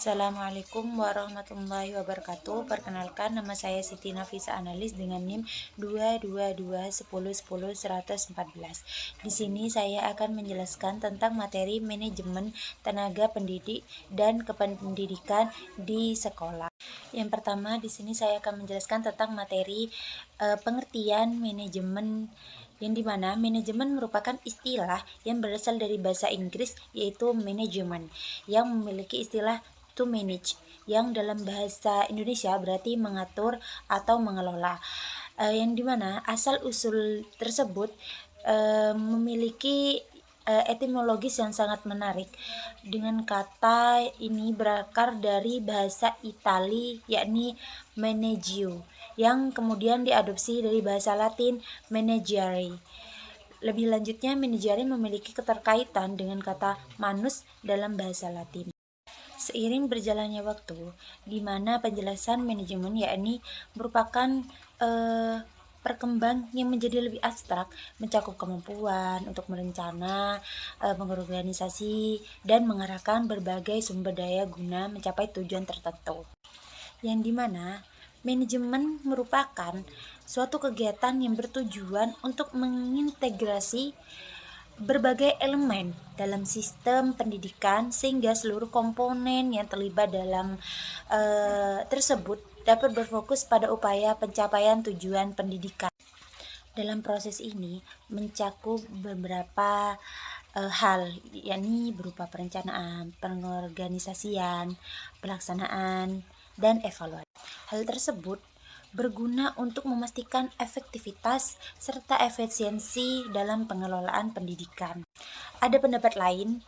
Assalamualaikum warahmatullahi wabarakatuh. Perkenalkan, nama saya Siti Nafisa Analis dengan NIM 22210101114. Di sini saya akan menjelaskan tentang materi manajemen tenaga pendidik dan kependidikan di sekolah. Yang pertama, di sini saya akan menjelaskan tentang materi pengertian manajemen, yang dimana manajemen merupakan istilah yang berasal dari bahasa Inggris yaitu management, yang memiliki istilah to manage, yang dalam bahasa Indonesia berarti mengatur atau mengelola, yang dimana asal usul tersebut memiliki etimologis yang sangat menarik. Dengan kata ini berakar dari bahasa Itali yakni managio, yang kemudian diadopsi dari bahasa Latin managere. Lebih lanjutnya, managere memiliki keterkaitan dengan kata manus dalam bahasa Latin. Seiring berjalannya waktu, di mana penjelasan manajemen yakni merupakan perkembang yang menjadi lebih abstrak, mencakup kemampuan untuk merencana, mengorganisasi, dan mengarahkan berbagai sumber daya guna mencapai tujuan tertentu. Yang dimana manajemen merupakan suatu kegiatan yang bertujuan untuk mengintegrasi berbagai elemen dalam sistem pendidikan sehingga seluruh komponen yang terlibat dalam tersebut dapat berfokus pada upaya pencapaian tujuan pendidikan. Dalam proses ini mencakup beberapa hal, yakni berupa perencanaan, pengorganisasian, pelaksanaan, dan evaluasi. Hal tersebut berguna untuk memastikan efektivitas serta efisiensi dalam pengelolaan pendidikan. Ada pendapat lain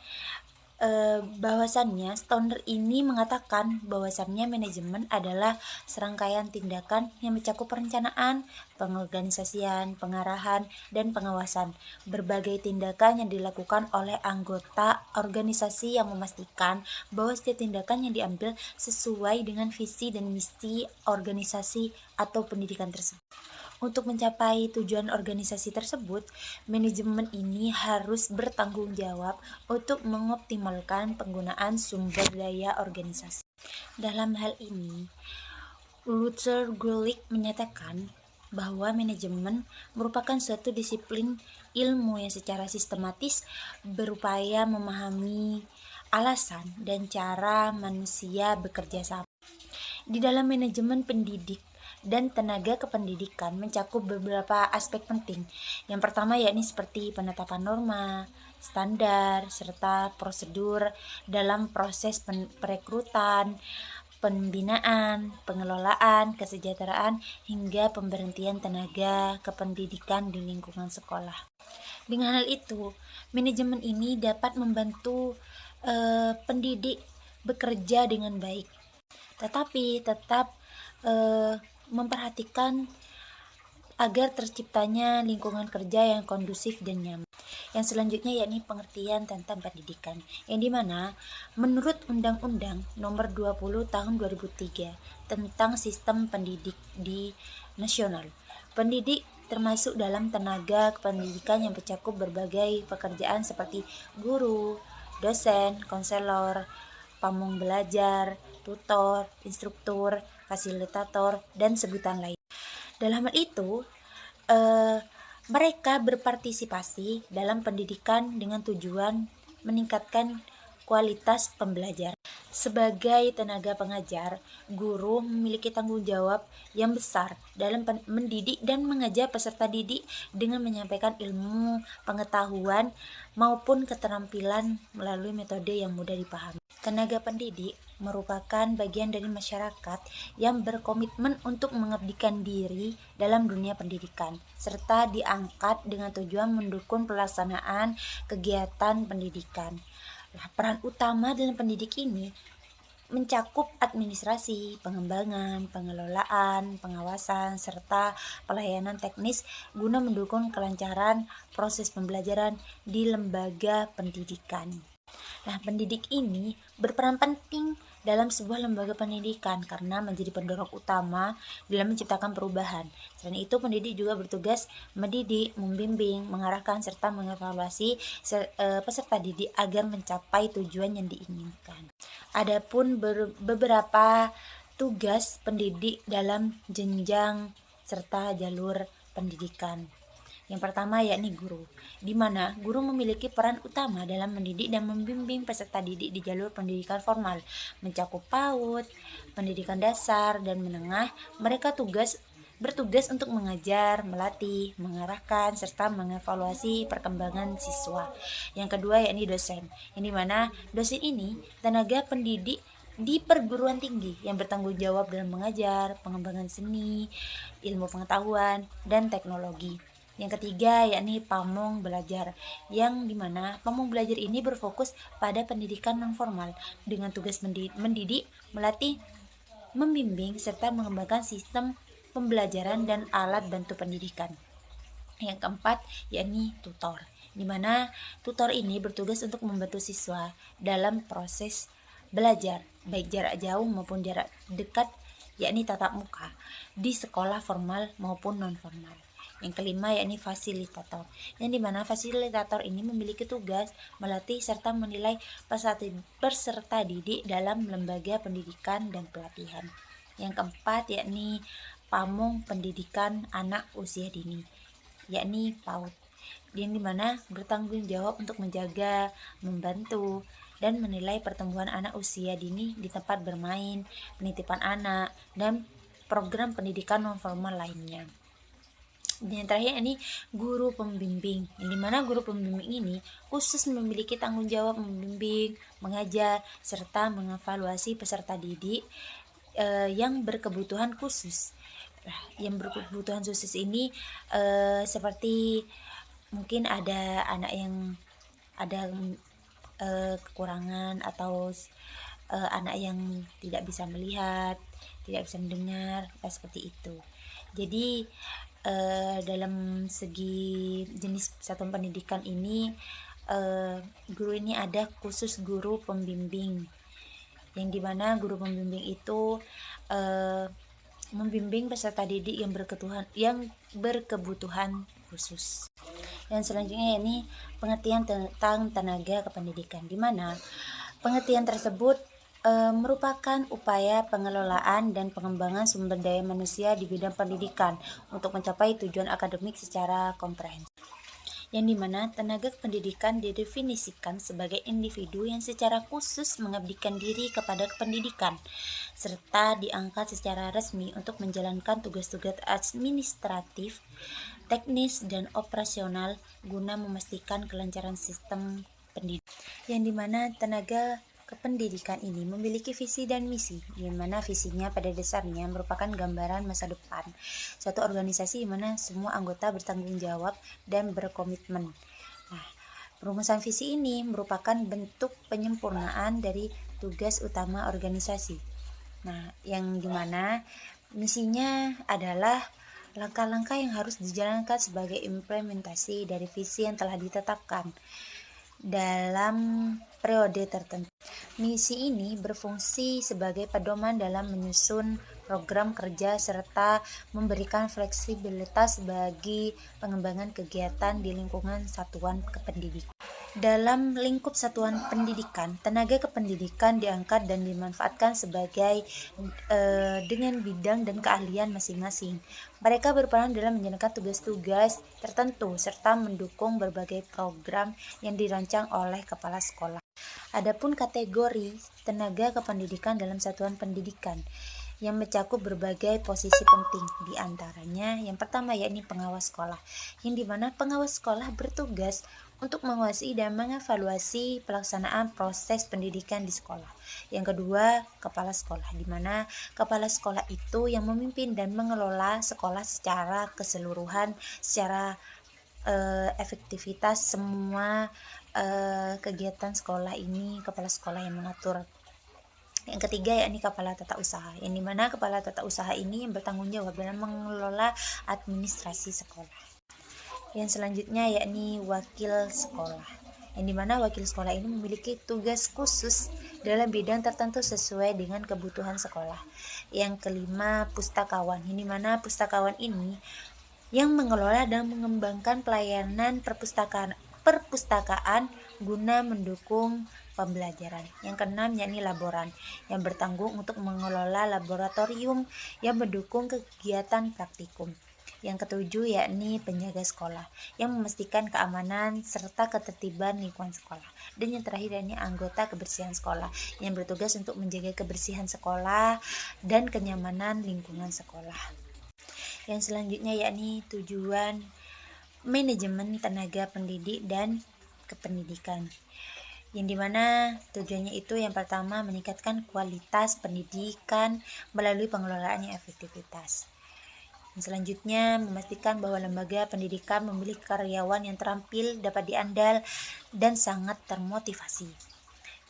bahwasannya standar ini mengatakan bahwasannya manajemen adalah serangkaian tindakan yang mencakup perencanaan, pengorganisasian, pengarahan, dan pengawasan. Berbagai tindakan yang dilakukan oleh anggota organisasi yang memastikan bahwa setiap tindakan yang diambil sesuai dengan visi dan misi organisasi atau pendidikan tersebut. Untuk mencapai tujuan organisasi tersebut, manajemen ini harus bertanggung jawab untuk mengoptimalkan penggunaan sumber daya organisasi. Dalam hal ini, Luther Gulick menyatakan bahwa manajemen merupakan suatu disiplin ilmu yang secara sistematis berupaya memahami alasan dan cara manusia bekerja sama. Di dalam manajemen pendidik dan tenaga kependidikan mencakup beberapa aspek penting. Yang pertama yakni seperti penetapan norma, standar, serta prosedur dalam proses perekrutan, pembinaan, pengelolaan, kesejahteraan, hingga pemberhentian tenaga kependidikan di lingkungan sekolah. Dengan hal itu, manajemen ini dapat membantu pendidik bekerja dengan baik, tetapi tetap memperhatikan agar terciptanya lingkungan kerja yang kondusif dan nyaman. Yang selanjutnya yakni pengertian tentang pendidikan, yang dimana menurut Undang-Undang Nomor 20 Tahun 2003 tentang Sistem Pendidik di Nasional, pendidik termasuk dalam tenaga kependidikan yang mencakup berbagai pekerjaan seperti guru, dosen, konselor, pamong belajar, tutor, instruktur, fasilitator, dan sebutan lain. Dalam hal itu, mereka berpartisipasi dalam pendidikan dengan tujuan meningkatkan kualitas pembelajaran. Sebagai tenaga pengajar, guru memiliki tanggung jawab yang besar dalam mendidik dan mengajar peserta didik dengan menyampaikan ilmu, pengetahuan, maupun keterampilan melalui metode yang mudah dipahami. Tenaga pendidik merupakan bagian dari masyarakat yang berkomitmen untuk mengabdikan diri dalam dunia pendidikan, serta diangkat dengan tujuan mendukung pelaksanaan kegiatan pendidikan. Peran utama dalam pendidik ini mencakup administrasi, pengembangan, pengelolaan, pengawasan, serta pelayanan teknis guna mendukung kelancaran proses pembelajaran di lembaga pendidikan. Nah, pendidik ini berperan penting dalam sebuah lembaga pendidikan karena menjadi pendorong utama dalam menciptakan perubahan. Selain itu, pendidik juga bertugas mendidik, membimbing, mengarahkan, serta mengevaluasi peserta didik agar mencapai tujuan yang diinginkan. Adapun beberapa tugas pendidik dalam jenjang serta jalur pendidikan. Yang pertama yakni guru, di mana guru memiliki peran utama dalam mendidik dan membimbing peserta didik di jalur pendidikan formal, mencakup PAUD, pendidikan dasar, dan menengah. Mereka bertugas untuk mengajar, melatih, mengarahkan, serta mengevaluasi perkembangan siswa. Yang kedua yakni dosen, yang dimana dosen ini tenaga pendidik di perguruan tinggi yang bertanggung jawab dalam mengajar, pengembangan seni, ilmu pengetahuan, dan teknologi. Yang ketiga yakni pamong belajar, yang dimana pamong belajar ini berfokus pada pendidikan non formal dengan tugas mendidik, melatih, membimbing, serta mengembangkan sistem pembelajaran dan alat bantu pendidikan. Yang keempat yakni tutor, di mana tutor ini bertugas untuk membantu siswa dalam proses belajar, baik jarak jauh maupun jarak dekat, yakni tatap muka, di sekolah formal maupun non formal. Yang kelima yakni fasilitator, yang dimana fasilitator ini memiliki tugas melatih serta menilai peserta didik dalam lembaga pendidikan dan pelatihan. Yang keempat yakni pamong pendidikan anak usia dini, yakni PAUD, yang dimana bertanggung jawab untuk menjaga, membantu, dan menilai pertumbuhan anak usia dini di tempat bermain, penitipan anak, dan program pendidikan non formal lainnya. Dan yang terakhir ini guru pembimbing, yang dimana guru pembimbing ini khusus memiliki tanggung jawab membimbing, mengajar, serta mengevaluasi peserta didik yang berkebutuhan khusus. Yang berkebutuhan khusus ini seperti mungkin ada anak yang ada kekurangan, atau anak yang tidak bisa melihat, tidak bisa mendengar, seperti itu. Jadi dalam segi jenis satuan pendidikan ini, guru ini ada khusus guru pembimbing, yang dimana guru pembimbing itu membimbing peserta didik yang berkebutuhan khusus. Dan selanjutnya ini pengertian tentang tenaga kependidikan, di mana pengertian tersebut merupakan upaya pengelolaan dan pengembangan sumber daya manusia di bidang pendidikan untuk mencapai tujuan akademik secara komprehensif, yang dimana tenaga pendidikan didefinisikan sebagai individu yang secara khusus mengabdikan diri kepada pendidikan, serta diangkat secara resmi untuk menjalankan tugas-tugas administratif, teknis, dan operasional guna memastikan kelancaran sistem pendidikan, yang dimana tenaga kependidikan ini memiliki visi dan misi, di mana visinya pada dasarnya merupakan gambaran masa depan suatu organisasi di mana semua anggota bertanggung jawab dan berkomitmen. Nah, perumusan visi ini merupakan bentuk penyempurnaan dari tugas utama organisasi. Nah, yang dimana misinya adalah langkah-langkah yang harus dijalankan sebagai implementasi dari visi yang telah ditetapkan dalam periode tertentu. Misi ini berfungsi sebagai pedoman dalam menyusun program kerja serta memberikan fleksibilitas bagi pengembangan kegiatan di lingkungan satuan kependidikan. Dalam lingkup satuan pendidikan, tenaga kependidikan diangkat dan dimanfaatkan sebagai dengan bidang dan keahlian masing-masing. Mereka berperan dalam menjalankan tugas-tugas tertentu serta mendukung berbagai program yang dirancang oleh kepala sekolah. Adapun kategori tenaga kependidikan dalam satuan pendidikan yang mencakup berbagai posisi penting, di antaranya yang pertama yakni pengawas sekolah, yang dimana pengawas sekolah bertugas untuk mengawasi dan mengevaluasi pelaksanaan proses pendidikan di sekolah. Yang kedua, kepala sekolah, di mana kepala sekolah itu yang memimpin dan mengelola sekolah secara keseluruhan, secara efektivitas semua kegiatan sekolah ini kepala sekolah yang mengatur. Yang ketiga yakni kepala tata usaha, yang dimana kepala tata usaha ini yang bertanggung jawab dalam mengelola administrasi sekolah. Yang selanjutnya yakni wakil sekolah, yang dimana wakil sekolah ini memiliki tugas khusus dalam bidang tertentu sesuai dengan kebutuhan sekolah. Yang kelima, pustakawan, yang dimana pustakawan ini yang mengelola dan mengembangkan pelayanan perpustakaan guna mendukung pembelajaran. Yang keenam yakni laboran, yang bertanggung untuk mengelola laboratorium yang mendukung kegiatan praktikum. Yang ketujuh yakni penjaga sekolah, yang memastikan keamanan serta ketertiban lingkungan sekolah. Dan yang terakhir yakni anggota kebersihan sekolah, yang bertugas untuk menjaga kebersihan sekolah dan kenyamanan lingkungan sekolah. Yang selanjutnya yakni tujuan manajemen tenaga pendidik dan kependidikan, yang dimana tujuannya itu yang pertama meningkatkan kualitas pendidikan melalui pengelolaan yang efektivitas. Yang selanjutnya memastikan bahwa lembaga pendidikan memiliki karyawan yang terampil, dapat diandal, dan sangat termotivasi.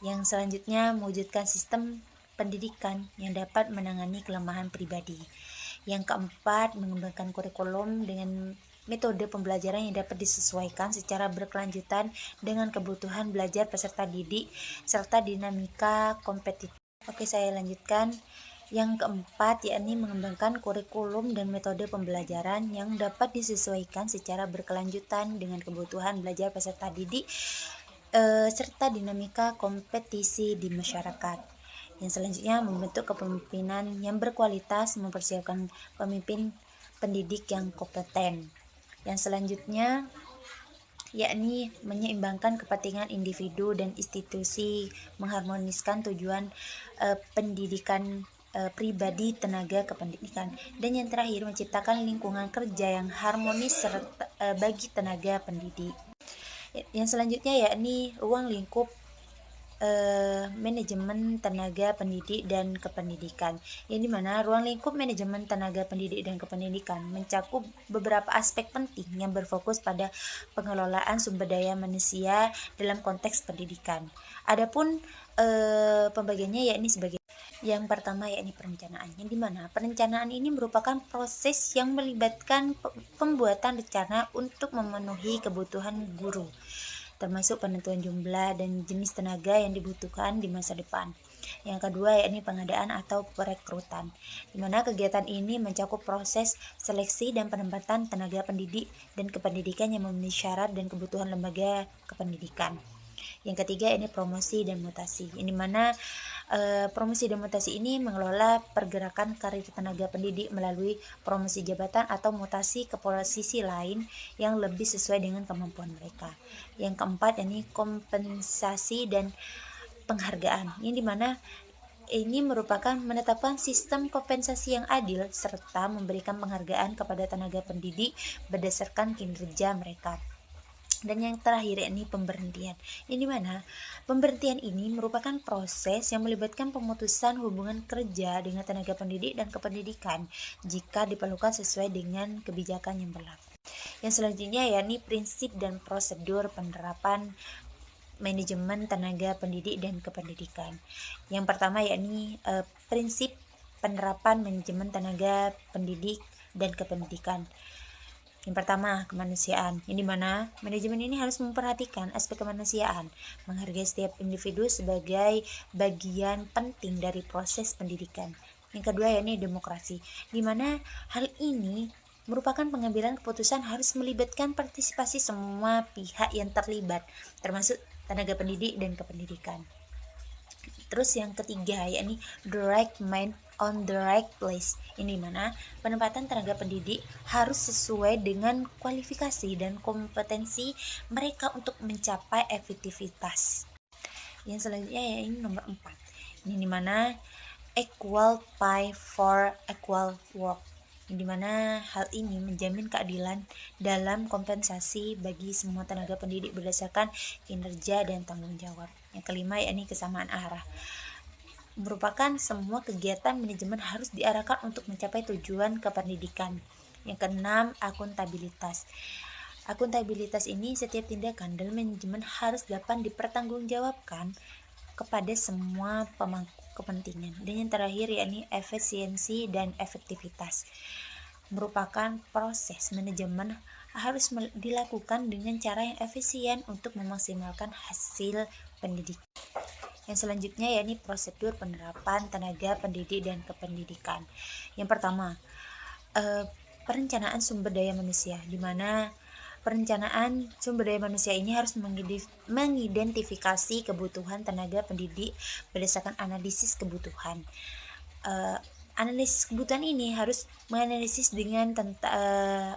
Yang selanjutnya mewujudkan sistem pendidikan yang dapat menangani kelemahan pribadi. Yang keempat, mengembangkan kurikulum dengan metode pembelajaran yang dapat disesuaikan secara berkelanjutan dengan kebutuhan belajar peserta didik serta dinamika kompetitif. Oke, saya lanjutkan. Yang keempat yakni mengembangkan kurikulum dan metode pembelajaran yang dapat disesuaikan secara berkelanjutan dengan kebutuhan belajar peserta didik serta dinamika kompetisi di masyarakat. Yang selanjutnya membentuk kepemimpinan yang berkualitas, mempersiapkan pemimpin pendidik yang kompeten. Yang selanjutnya yakni menyeimbangkan kepentingan individu dan institusi, mengharmoniskan tujuan pendidikan pribadi tenaga kependidikan. Dan yang terakhir menciptakan lingkungan kerja yang harmonis serta bagi tenaga pendidik. Yang selanjutnya yakni ruang lingkup manajemen tenaga pendidik dan kependidikan, yang dimana ruang lingkup manajemen tenaga pendidik dan kependidikan mencakup beberapa aspek penting yang berfokus pada pengelolaan sumber daya manusia dalam konteks pendidikan. Adapun pembagiannya yakni sebagai yang pertama yakni perencanaan, yang dimana perencanaan ini merupakan proses yang melibatkan pembuatan rencana untuk memenuhi kebutuhan guru, termasuk penentuan jumlah dan jenis tenaga yang dibutuhkan di masa depan. Yang kedua yakni pengadaan atau perekrutan, di mana kegiatan ini mencakup proses seleksi dan penempatan tenaga pendidik dan kependidikan yang memenuhi syarat dan kebutuhan lembaga kependidikan. Yang ketiga ini promosi dan mutasi, yang dimana promosi dan mutasi ini mengelola pergerakan karir tenaga pendidik melalui promosi jabatan atau mutasi ke posisi lain yang lebih sesuai dengan kemampuan mereka. Yang keempat ini kompensasi dan penghargaan, yang dimana ini merupakan menetapkan sistem kompensasi yang adil serta memberikan penghargaan kepada tenaga pendidik berdasarkan kinerja mereka. Dan yang terakhir yakni pemberhentian, yang dimana pemberhentian ini merupakan proses yang melibatkan pemutusan hubungan kerja dengan tenaga pendidik dan kependidikan jika diperlukan sesuai dengan kebijakan yang berlaku. Yang selanjutnya yakni prinsip dan prosedur penerapan manajemen tenaga pendidik dan kependidikan. Yang pertama yakni prinsip penerapan manajemen tenaga pendidik dan kependidikan. Yang pertama, kemanusiaan, yang dimana manajemen ini harus memperhatikan aspek kemanusiaan, menghargai setiap individu sebagai bagian penting dari proses pendidikan. Yang kedua yakni demokrasi, dimana hal ini merupakan pengambilan keputusan harus melibatkan partisipasi semua pihak yang terlibat, termasuk tenaga pendidik dan kependidikan. Terus yang ketiga yakni the right mind on the right place, ini mana penempatan tenaga pendidik harus sesuai dengan kualifikasi dan kompetensi mereka untuk mencapai efektivitas. Yang selanjutnya ini nomor 4, ini mana equal pay for equal work, yang dimana hal ini menjamin keadilan dalam kompensasi bagi semua tenaga pendidik berdasarkan kinerja dan tanggung jawab. Yang kelima yakni kesamaan arah, merupakan semua kegiatan manajemen harus diarahkan untuk mencapai tujuan kependidikan. Yang keenam, akuntabilitas. Akuntabilitas ini setiap tindakan dalam manajemen harus dapat dipertanggungjawabkan kepada semua pemangku kepentingan. Dan yang terakhir yakni efisiensi dan efektivitas, merupakan proses manajemen harus dilakukan dengan cara yang efisien untuk memaksimalkan hasil pendidikan. Yang selanjutnya yakni prosedur penerapan tenaga pendidik dan kependidikan. Yang pertama, perencanaan sumber daya manusia, di mana perencanaan sumber daya manusia ini harus mengidentifikasi kebutuhan tenaga pendidik berdasarkan analisis kebutuhan. Analisis kebutuhan ini harus menganalisis dengan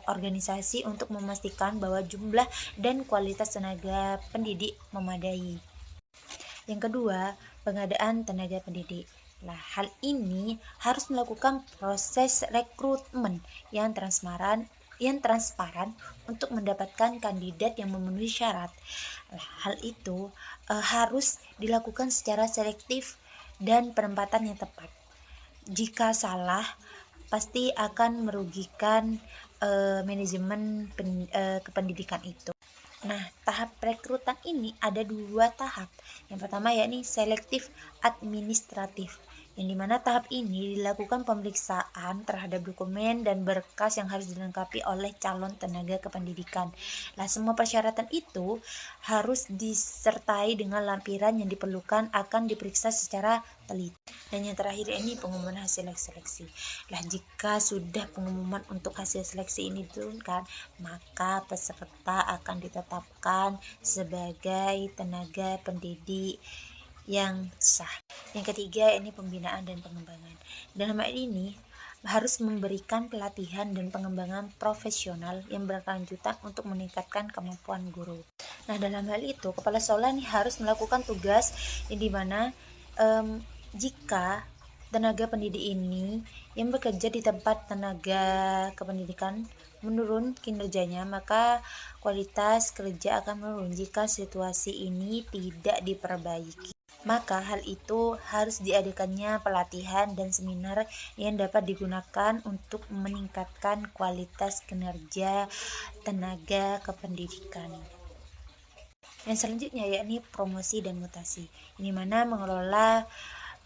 organisasi untuk memastikan bahwa jumlah dan kualitas tenaga pendidik memadai. Yang kedua, pengadaan tenaga pendidik. Nah, hal ini harus melakukan proses rekrutmen yang transparan untuk mendapatkan kandidat yang memenuhi syarat. Nah, hal itu harus dilakukan secara selektif dan penempatan yang tepat. Jika salah, pasti akan merugikan manajemen kependidikan itu. Nah, tahap rekrutan ini ada 2 tahap. Yang pertama yakni selektif administratif, yang dimana tahap ini dilakukan pemeriksaan terhadap dokumen dan berkas yang harus dilengkapi oleh calon tenaga kependidikan. Nah, semua persyaratan itu harus disertai dengan lampiran yang diperlukan akan diperiksa secara teliti. Dan yang terakhir ini pengumuman hasil seleksi. Nah, jika sudah pengumuman untuk hasil seleksi ini diturunkan, maka peserta akan ditetapkan sebagai tenaga pendidik yang sah. Yang ketiga ini pembinaan dan pengembangan. Dalam hal ini harus memberikan pelatihan dan pengembangan profesional yang berkelanjutan untuk meningkatkan kemampuan guru. Nah, dalam hal itu kepala sekolah ini harus melakukan tugas yang dimana jika tenaga pendidik ini yang bekerja di tempat tenaga kependidikan menurun kinerjanya, maka kualitas kerja akan menurun. Jika situasi ini tidak diperbaiki, maka hal itu harus diadakannya pelatihan dan seminar yang dapat digunakan untuk meningkatkan kualitas kinerja tenaga kependidikan. Yang selanjutnya yakni promosi dan mutasi, ini mana mengelola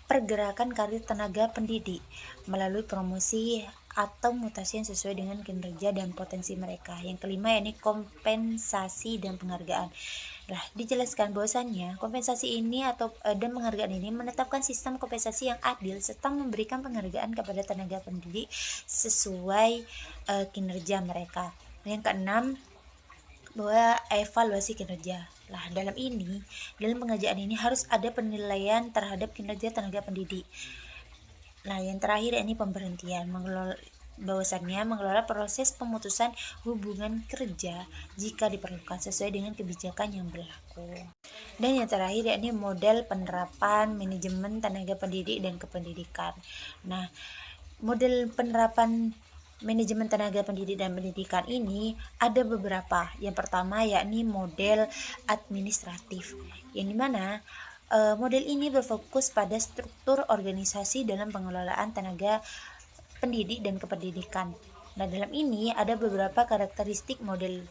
pergerakan karir tenaga pendidik melalui promosi atau mutasi yang sesuai dengan kinerja dan potensi mereka. Yang kelima yakni kompensasi dan penghargaan. Nah, dijelaskan bahwasannya kompensasi ini dan penghargaan ini menetapkan sistem kompensasi yang adil serta memberikan penghargaan kepada tenaga pendidik sesuai kinerja mereka. Yang keenam, bahwa evaluasi kinerja. Nah, dalam pengerjaan ini harus ada penilaian terhadap kinerja tenaga pendidik. Nah, yang terakhir ini pemberhentian, mengelola proses pemutusan hubungan kerja jika diperlukan sesuai dengan kebijakan yang berlaku. Dan yang terakhir yakni model penerapan manajemen tenaga pendidik dan kependidikan. Nah, model penerapan manajemen tenaga pendidik dan pendidikan ini ada beberapa. Yang pertama yakni model administratif, yang dimana model ini berfokus pada struktur organisasi dalam pengelolaan tenaga pendidik dan kependidikan. Nah, dalam ini ada beberapa karakteristik model.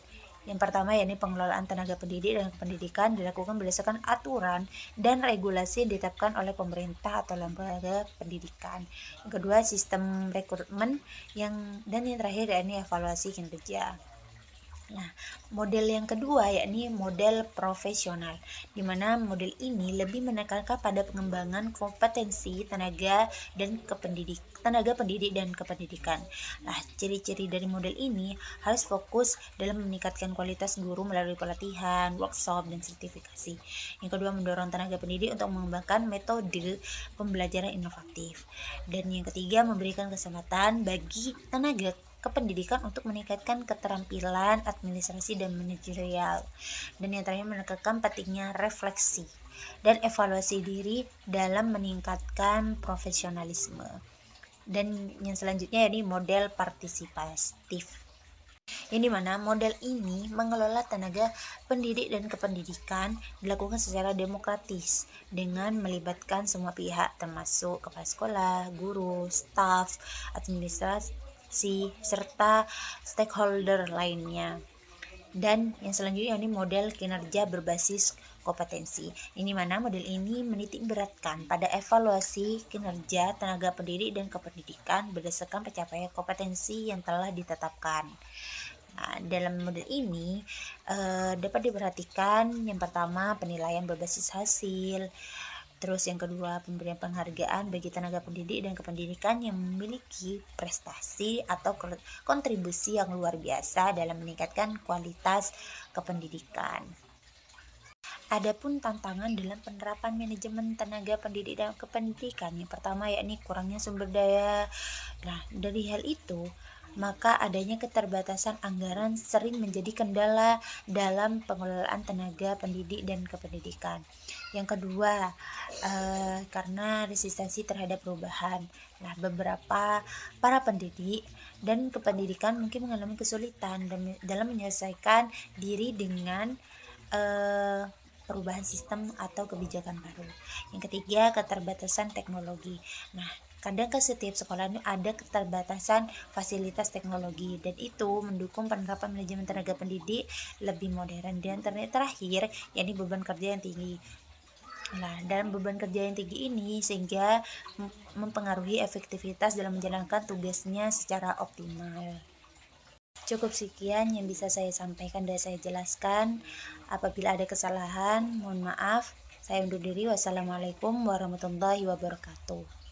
Yang pertama yakni pengelolaan tenaga pendidik dan pendidikan dilakukan berdasarkan aturan dan regulasi yang ditetapkan oleh pemerintah atau lembaga pendidikan. Yang kedua, sistem rekrutmen dan yang terakhir yakni evaluasi kinerja. Nah, model yang kedua yakni model profesional, di mana model ini lebih menekankan pada pengembangan kompetensi tenaga pendidik dan kependidikan. Nah, ciri-ciri dari model ini harus fokus dalam meningkatkan kualitas guru melalui pelatihan, workshop, dan sertifikasi. Yang kedua, mendorong tenaga pendidik untuk mengembangkan metode pembelajaran inovatif. Dan yang ketiga, memberikan kesempatan bagi tenaga kependidikan untuk meningkatkan keterampilan administrasi dan manajerial. Dan yang terakhir, menekankan pentingnya refleksi dan evaluasi diri dalam meningkatkan profesionalisme. Dan yang selanjutnya yakni model partisipatif, yang dimana model ini mengelola tenaga pendidik dan kependidikan dilakukan secara demokratis dengan melibatkan semua pihak termasuk kepala sekolah, guru, staf, administrasi, serta stakeholder lainnya. Dan yang selanjutnya ini model kinerja berbasis kompetensi. Ini mana model ini menitik beratkan pada evaluasi kinerja tenaga pendidik dan kependidikan berdasarkan pencapaian kompetensi yang telah ditetapkan. Nah, dalam model ini dapat diperhatikan yang pertama penilaian berbasis hasil, terus yang kedua pemberian penghargaan bagi tenaga pendidik dan kependidikan yang memiliki prestasi atau kontribusi yang luar biasa dalam meningkatkan kualitas kependidikan. Adapun tantangan dalam penerapan manajemen tenaga pendidik dan kependidikan, yang pertama yakni kurangnya sumber daya. Nah, dari hal itu, maka adanya keterbatasan anggaran sering menjadi kendala dalam pengelolaan tenaga pendidik dan kependidikan. Yang kedua, karena resistensi terhadap perubahan. Nah, beberapa para pendidik dan kependidikan mungkin mengalami kesulitan dalam menyelesaikan diri dengan perubahan sistem atau kebijakan baru. Yang ketiga, keterbatasan teknologi. Nah, kadang ke setiap sekolah ini ada keterbatasan fasilitas teknologi dan itu mendukung penerapan manajemen tenaga pendidik lebih modern. Dan terakhir, yakni beban kerja yang tinggi. Nah, dalam beban kerja yang tinggi ini sehingga mempengaruhi efektivitas dalam menjalankan tugasnya secara optimal. Cukup sekian yang bisa saya sampaikan dan saya jelaskan. Apabila ada kesalahan, mohon maaf. Saya undur diri. Wassalamualaikum warahmatullahi wabarakatuh.